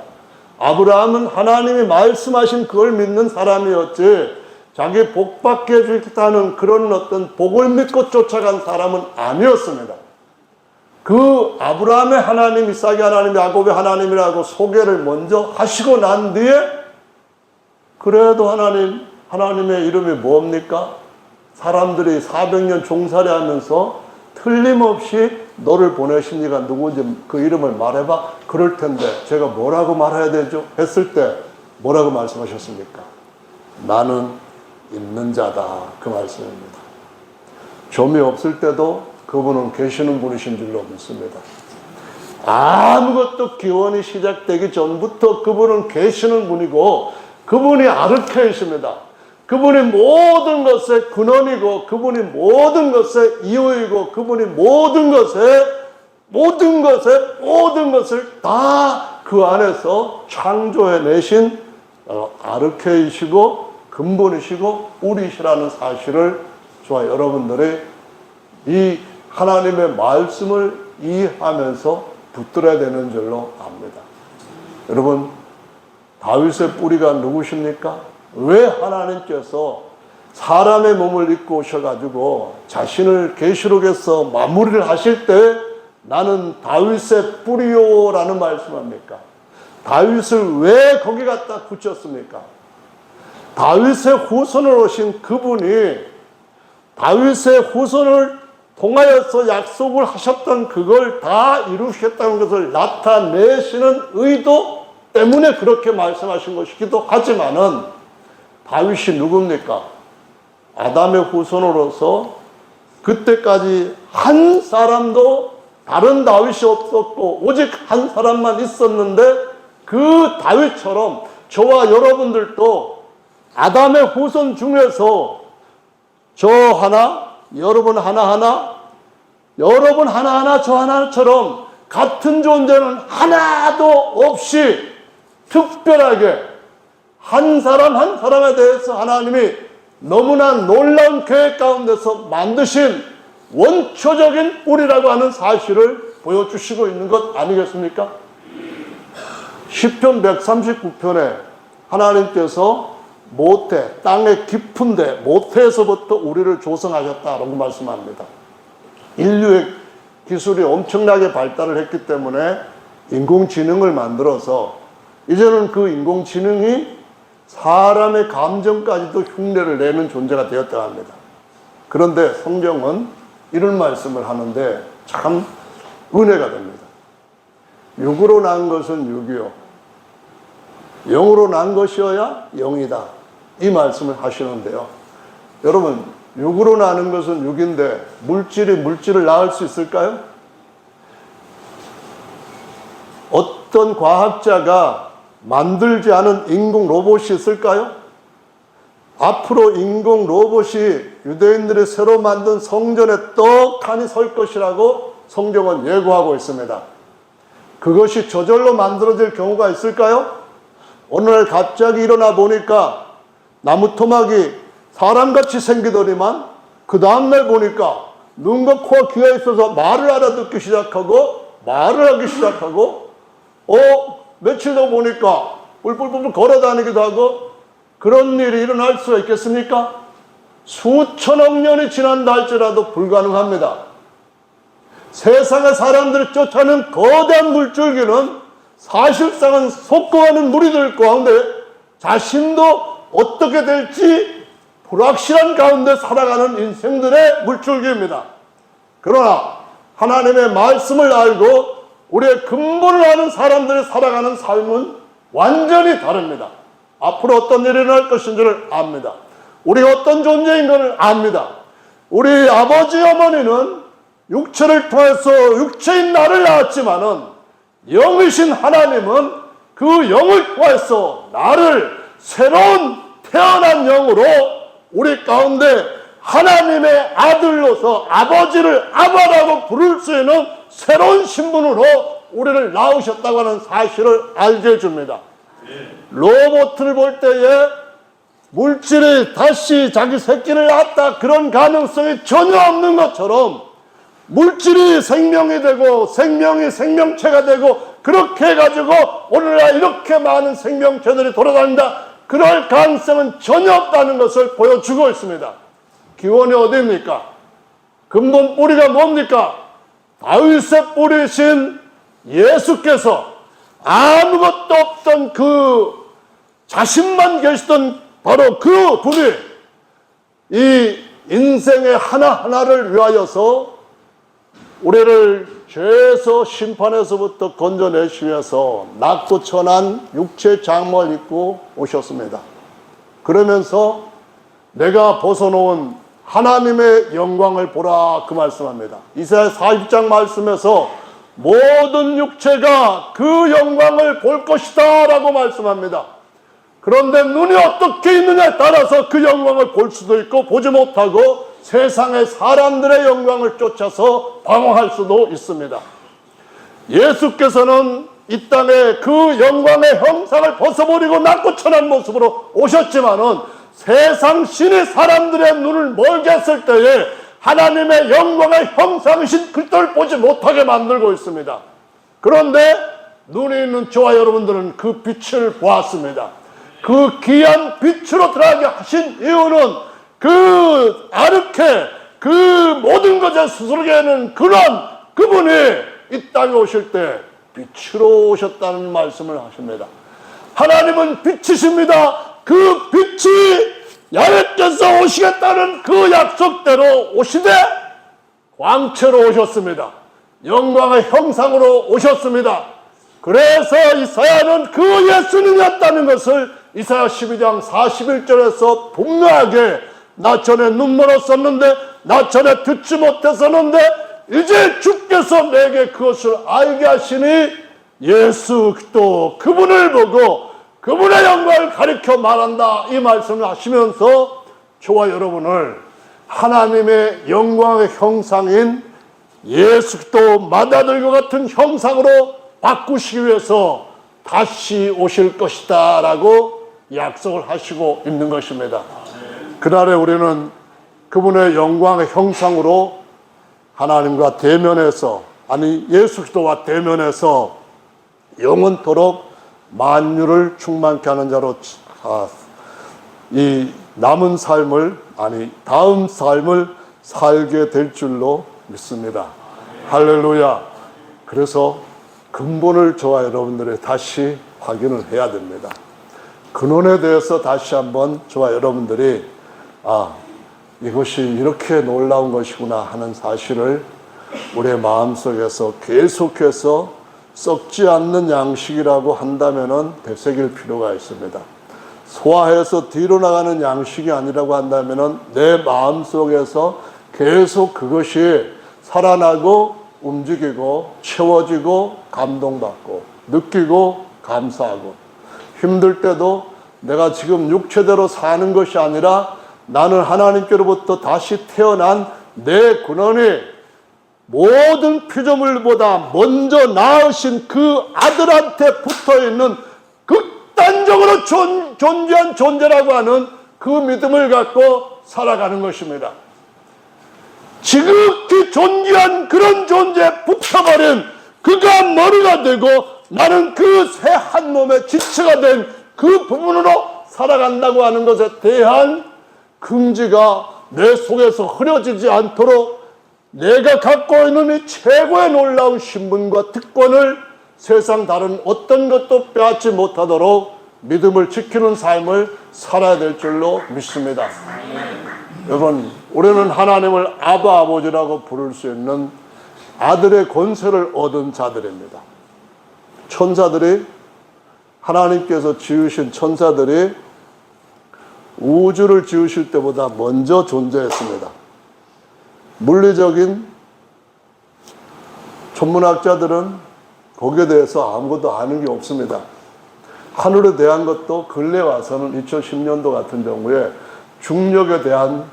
아브라함은 하나님이 말씀하신 그걸 믿는 사람이었지, 자기 복받게 해주겠다는 그런 어떤 복을 믿고 쫓아간 사람은 아니었습니다. 그 아브라함의 하나님, 이삭의 하나님, 야곱의 하나님이라고 소개를 먼저 하시고 난 뒤에 그래도 하나님의 이름이 뭡니까? 사람들이 400년 종살이 하면서 틀림없이 너를 보내신 이가 누구인지 그 이름을 말해봐. 그럴 텐데 제가 뭐라고 말해야 되죠? 했을 때 뭐라고 말씀하셨습니까? 나는 있는 자다. 그 말씀입니다. 점이 없을 때도 그분은 계시는 분이신 줄로 믿습니다. 아무것도 기원이 시작되기 전부터 그분은 계시는 분이고 그분이 아르케이십니다. 그분이 모든 것의 근원이고 그분이 모든 것의 이유이고 그분이 모든 것을 다 그 안에서 창조해내신 아르케이시고 근본이시고 우리시라는 사실을 저와 여러분들이 이 하나님의 말씀을 이해하면서 붙들어야 되는 줄로 압니다. 여러분, 다윗의 뿌리가 누구십니까? 왜 하나님께서 사람의 몸을 입고 오셔가지고 자신을 계시록에서 마무리를 하실 때 나는 다윗의 뿌리요라는 말씀합니까? 다윗을 왜 거기 갖다 붙였습니까? 다윗의 후손으로 오신 그분이 다윗의 후손을 통하여서 약속을 하셨던 그걸 다 이루시겠다는 것을 나타내시는 의도 때문에 그렇게 말씀하신 것이기도 하지만은 다윗이 누굽니까? 아담의 후손으로서 그때까지 한 사람도 다른 다윗이 없었고 오직 한 사람만 있었는데 그 다윗처럼 저와 여러분들도 아담의 후손 중에서 저 하나, 여러분 하나하나, 여러분 하나하나 저 하나처럼 같은 존재는 하나도 없이 특별하게 한 사람 한 사람에 대해서 하나님이 너무나 놀라운 계획 가운데서 만드신 원초적인 뿌리라고 하는 사실을 보여주시고 있는 것 아니겠습니까? 시편 139편에 하나님께서 모태, 땅의 깊은 데 모태에서부터 우리를 조성하셨다라고 말씀합니다. 인류의 기술이 엄청나게 발달을 했기 때문에 인공지능을 만들어서 이제는 그 인공지능이 사람의 감정까지도 흉내를 내는 존재가 되었다고 합니다. 그런데 성경은 이런 말씀을 하는데 참 은혜가 됩니다. 육으로 난 것은 육이요 영으로 난 것이어야 영이다. 이 말씀을 하시는데요. 여러분, 육으로 나는 것은 육인데 물질이 물질을 낳을 수 있을까요? 어떤 과학자가 만들지 않은 인공 로봇이 있을까요? 앞으로 인공 로봇이 유대인들이 새로 만든 성전에 떡하니 설 것이라고 성경은 예고하고 있습니다. 그것이 저절로 만들어질 경우가 있을까요? 어느 날 갑자기 일어나 보니까 나무 토막이 사람같이 생기더니만 그 다음날 보니까 눈과 코와 귀가 있어서 말을 알아듣기 시작하고 말을 하기 시작하고 며칠 더 보니까 뿔뿔뿔 걸어다니기도 하고 그런 일이 일어날 수가 있겠습니까? 수천억 년이 지난다 할지라도 불가능합니다. 세상의 사람들이 쫓아내는 거대한 물줄기는 사실상은 속고가는 무리들 가운데 자신도 어떻게 될지 불확실한 가운데 살아가는 인생들의 물줄기입니다. 그러나 하나님의 말씀을 알고 우리의 근본을 아는 사람들이 살아가는 삶은 완전히 다릅니다. 앞으로 어떤 일이 일어날 것인지를 압니다. 우리가 어떤 존재인 것을 압니다. 우리 아버지 어머니는 육체를 통해서 육체인 나를 낳았지만은 영이신 하나님은 그 영을 통해서 나를 새로운 태어난 영으로 우리 가운데 하나님의 아들로서 아버지를 아바라고 부를 수 있는 새로운 신분으로 우리를 낳으셨다고 하는 사실을 알게 해줍니다. 로봇을 볼 때에 물질이 다시 자기 새끼를 낳았다 그런 가능성이 전혀 없는 것처럼 물질이 생명이 되고 생명이 생명체가 되고 그렇게 해가지고 오늘날 이렇게 많은 생명체들이 돌아다닌다 그럴 가능성은 전혀 없다는 것을 보여주고 있습니다. 기원이 어디입니까? 근본 뿌리가 뭡니까? 다윗의 뿌리신 예수께서 아무것도 없던 그 자신만 계시던 바로 그 분이 이 인생의 하나하나를 위하여서 우리를 죄에서 심판에서부터 건져내시기 위해서 낮고 천한 육체 장막을 입고 오셨습니다. 그러면서 내가 벗어놓은 하나님의 영광을 보라 그 말씀합니다. 이사야 40장 말씀에서 모든 육체가 그 영광을 볼 것이다 라고 말씀합니다. 그런데 눈이 어떻게 있느냐에 따라서 그 영광을 볼 수도 있고 보지 못하고 세상의 사람들의 영광을 쫓아서 방황할 수도 있습니다. 예수께서는 이 땅에 그 영광의 형상을 벗어버리고 낮고 천한 모습으로 오셨지만은 세상 신이 사람들의 눈을 멀게 했을 때에 하나님의 영광의 형상이신 그리스도를 보지 못하게 만들고 있습니다. 그런데 눈이 있는 저와 여러분들은 그 빛을 보았습니다. 그 귀한 빛으로 들어가게 하신 이유는 그 아르케 그 모든 것에 수스르게 하는 그런 그분이 이 땅에 오실 때 빛으로 오셨다는 말씀을 하십니다. 하나님은 빛이십니다. 그 빛이 야훼께서 오시겠다는 그 약속대로 오시되 광채로 오셨습니다. 영광의 형상으로 오셨습니다. 그래서 이사야는 그 예수님이었다는 것을 이사야 12장 41절에서 분명하게 나 전에 눈 멀었었는데 나 전에 듣지 못했었는데 이제 주께서 내게 그것을 알게 하시니 예수 그리스도 그분을 보고 그분의 영광을 가리켜 말한다 이 말씀을 하시면서 저와 여러분을 하나님의 영광의 형상인 예수 그리스도 맏아들과 같은 형상으로 바꾸시기 위해서 다시 오실 것이다 라고 약속을 하시고 있는 것입니다. 그날에 우리는 그분의 영광의 형상으로 하나님과 대면해서 아니 예수 그리스도와 대면해서 영원토록 만유를 충만케 하는 자로 이 남은 삶을 아니 다음 삶을 살게 될 줄로 믿습니다. 할렐루야. 그래서 근본을 저와 여러분들이 다시 확인을 해야 됩니다. 근원에 대해서 다시 한번 저와 여러분들이 이것이 이렇게 놀라운 것이구나 하는 사실을 우리의 마음속에서 계속해서 썩지 않는 양식이라고 한다면은 되새길 필요가 있습니다. 소화해서 뒤로 나가는 양식이 아니라고 한다면은 내 마음속에서 계속 그것이 살아나고 움직이고 채워지고 감동받고 느끼고 감사하고 힘들 때도 내가 지금 육체대로 사는 것이 아니라 나는 하나님께로부터 다시 태어난 내 근원이 모든 피조물보다 먼저 낳으신 그 아들한테 붙어있는 극단적으로 존재한 존재라고 하는 그 믿음을 갖고 살아가는 것입니다. 지극히 존귀한 그런 존재에 붙어버린 그가 머리가 되고 나는 그 새 한 몸의 지체가 된 그 부분으로 살아간다고 하는 것에 대한 긍지가 내 속에서 흐려지지 않도록 내가 갖고 있는 이 최고의 놀라운 신분과 특권을 세상 다른 어떤 것도 빼앗지 못하도록 믿음을 지키는 삶을 살아야 될 줄로 믿습니다. 여러분, 우리는 하나님을 아바 아버지라고 부를 수 있는 아들의 권세를 얻은 자들입니다. 천사들이, 하나님께서 지으신 천사들이 우주를 지으실 때보다 먼저 존재했습니다. 물리적인 천문학자들은 거기에 대해서 아무것도 아는 게 없습니다. 하늘에 대한 것도 근래 와서는 2010년도 같은 경우에 중력에 대한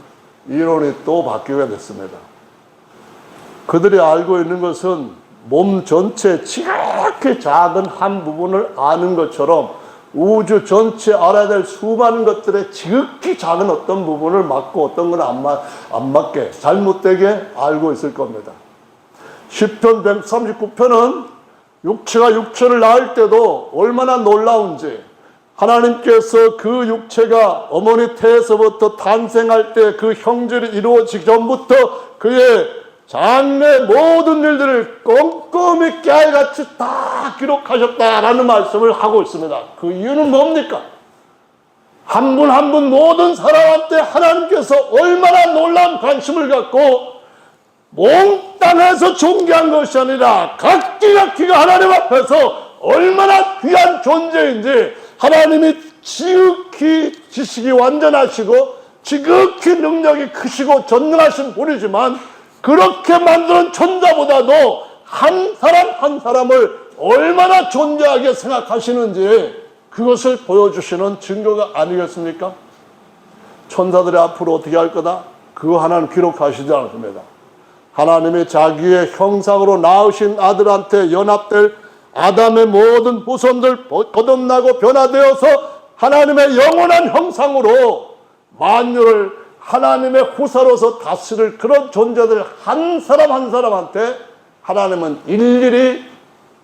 이론이 또 바뀌게 됐습니다. 그들이 알고 있는 것은 몸 전체 지극히 작은 한 부분을 아는 것처럼 우주 전체 알아야 될 수많은 것들의 지극히 작은 어떤 부분을 맞고 어떤 건 안 맞게 잘못되게 알고 있을 겁니다. 시편 139편은 육체가 육체를 낳을 때도 얼마나 놀라운지, 하나님께서 그 육체가 어머니 태에서부터 탄생할 때 그 형질이 이루어지기 전부터 그의 장래 모든 일들을 꼼꼼히 깨알같이 다 기록하셨다라는 말씀을 하고 있습니다. 그 이유는 뭡니까? 한 분 한 분 모든 사람한테 하나님께서 얼마나 놀라운 관심을 갖고 몽땅해서 존귀한 것이 아니라 각기가 하나님 앞에서 얼마나 귀한 존재인지 하나님이 지극히 지식이 완전하시고 지극히 능력이 크시고 전능하신 분이지만 그렇게 만드는 천사보다도 한 사람 한 사람을 얼마나 존재하게 생각하시는지 그것을 보여주시는 증거가 아니겠습니까? 천사들이 앞으로 어떻게 할 거다? 그거 하나는 기록하시지 않습니다. 하나님이 자기의 형상으로 낳으신 아들한테 연합될 아담의 모든 후손들 거듭나고 변화되어서 하나님의 영원한 형상으로 만유를 하나님의 후사로서 다스릴 그런 존재들 한 사람 한 사람한테 하나님은 일일이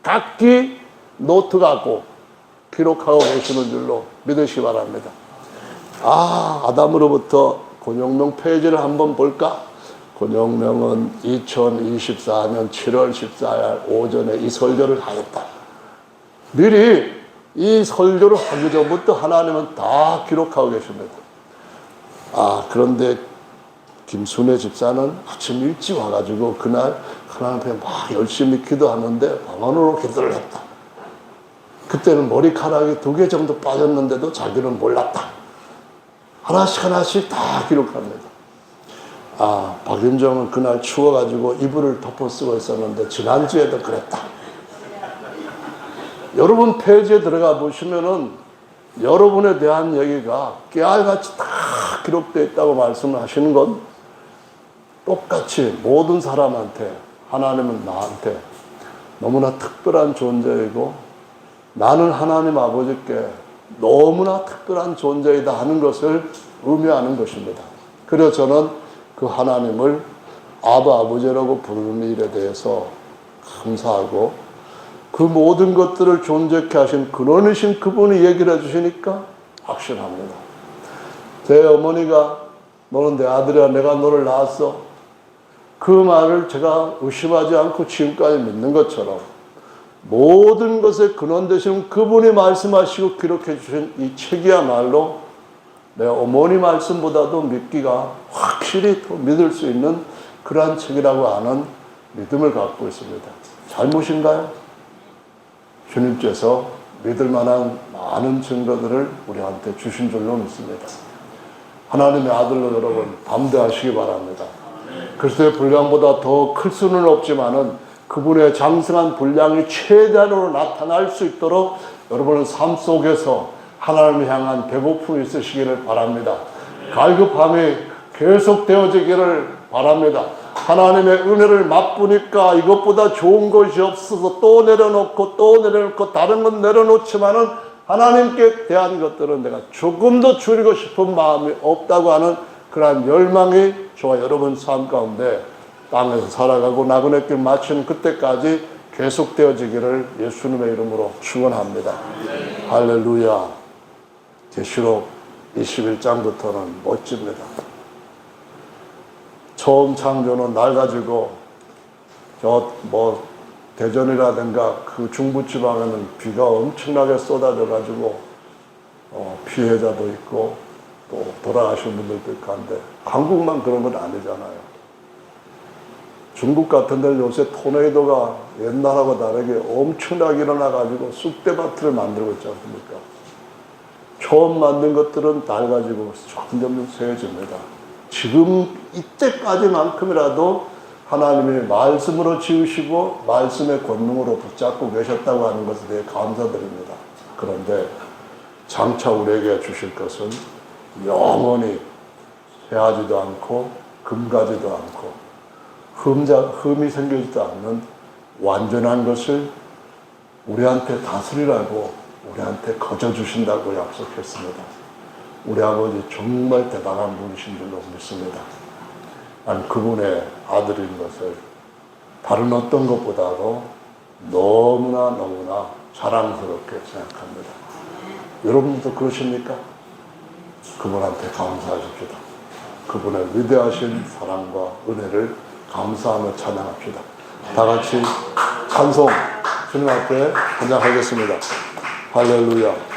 각기 노트 갖고 기록하고 계시는 줄로 믿으시기 바랍니다. 아담으로부터 권영명 페이지를 한번 볼까? 권영명은 2024년 7월 14일 오전에 이 설교를 하였다. 미리 이 설교를 하기 전부터 하나님은 다 기록하고 계십니다. 그런데 김순애 집사는 아침 일찍 와가지고 그날 하나님 앞에 막 열심히 기도하는데 밤안으로 기도를 했다. 그때는 머리카락이 2개 정도 빠졌는데도 자기는 몰랐다. 하나씩 다 기록합니다. 박윤정은 그날 추워가지고 이불을 덮어 쓰고 있었는데 지난주에도 그랬다. 여러분 페이지에 들어가 보시면은 여러분에 대한 얘기가 깨알같이 다 기록되어 있다고 말씀을 하시는 건 똑같이 모든 사람한테 하나님은 나한테 너무나 특별한 존재이고 나는 하나님 아버지께 너무나 특별한 존재이다 하는 것을 의미하는 것입니다. 그래서 저는 그 하나님을 아바 아버지라고 부르는 일에 대해서 감사하고 그 모든 것들을 존재케 하신 근원이신 그분이 얘기를 해주시니까 확신합니다. 제 어머니가 너는 내 아들이야 내가 너를 낳았어 그 말을 제가 의심하지 않고 지금까지 믿는 것처럼 모든 것의 근원 되시는 그분이 말씀하시고 기록해 주신 이 책이야말로 내 어머니 말씀보다도 믿기가 확실히 더 믿을 수 있는 그러한 책이라고 하는 믿음을 갖고 있습니다. 잘못인가요? 주님께서 믿을 만한 많은 증거들을 우리한테 주신 줄로 믿습니다. 하나님의 아들로 여러분 담대하시기 바랍니다. 그리스도의 분량보다 더 클 수는 없지만은 그분의 장성한 분량이 최대한으로 나타날 수 있도록 여러분은 삶 속에서 하나님을 향한 배고픔이 있으시기를 바랍니다. 갈급함이 계속 되어지기를 바랍니다. 하나님의 은혜를 맛보니까 이것보다 좋은 것이 없어서 또 내려놓고 다른 건 내려놓지만은 하나님께 대한 것들은 내가 조금 더 줄이고 싶은 마음이 없다고 하는 그러한 열망이 저와 여러분 삶 가운데 땅에서 살아가고 나그네 길 마치는 그때까지 계속되어지기를 예수님의 이름으로 축원합니다. 할렐루야. 계시록 21장부터는 멋집니다. 처음 창조는 날 가지고 저 뭐 대전이라든가 그 중부지방에는 비가 엄청나게 쏟아져 가지고 피해자도 있고 또 돌아가신 분들도 있고 한데 한국만 그런 건 아니잖아요. 중국 같은 데는 요새 토네이도가 옛날하고 다르게 엄청나게 일어나 가지고 쑥대밭을 만들고 있지 않습니까? 처음 만든 것들은 날 가지고 점점 세워집니다. 지금 이때까지만큼이라도 하나님이 말씀으로 지으시고 말씀의 권능으로 붙잡고 계셨다고 하는 것에 대해 감사드립니다. 그런데 장차 우리에게 주실 것은 영원히 해하지도 않고 금가지도 않고 흠이 생기지도 않는 완전한 것을 우리한테 다스리라고 우리한테 거저 주신다고 약속했습니다. 우리 아버지 정말 대단한 분이신 줄로 믿습니다. 난 그분의 아들인 것을 다른 어떤 것보다도 너무나 자랑스럽게 생각합니다. 여러분도 그러십니까? 그분한테 감사하십시다. 그분의 위대하신 사랑과 은혜를 감사하며 찬양합시다. 다 같이 찬송 주님 앞에 찬양하겠습니다. 할렐루야.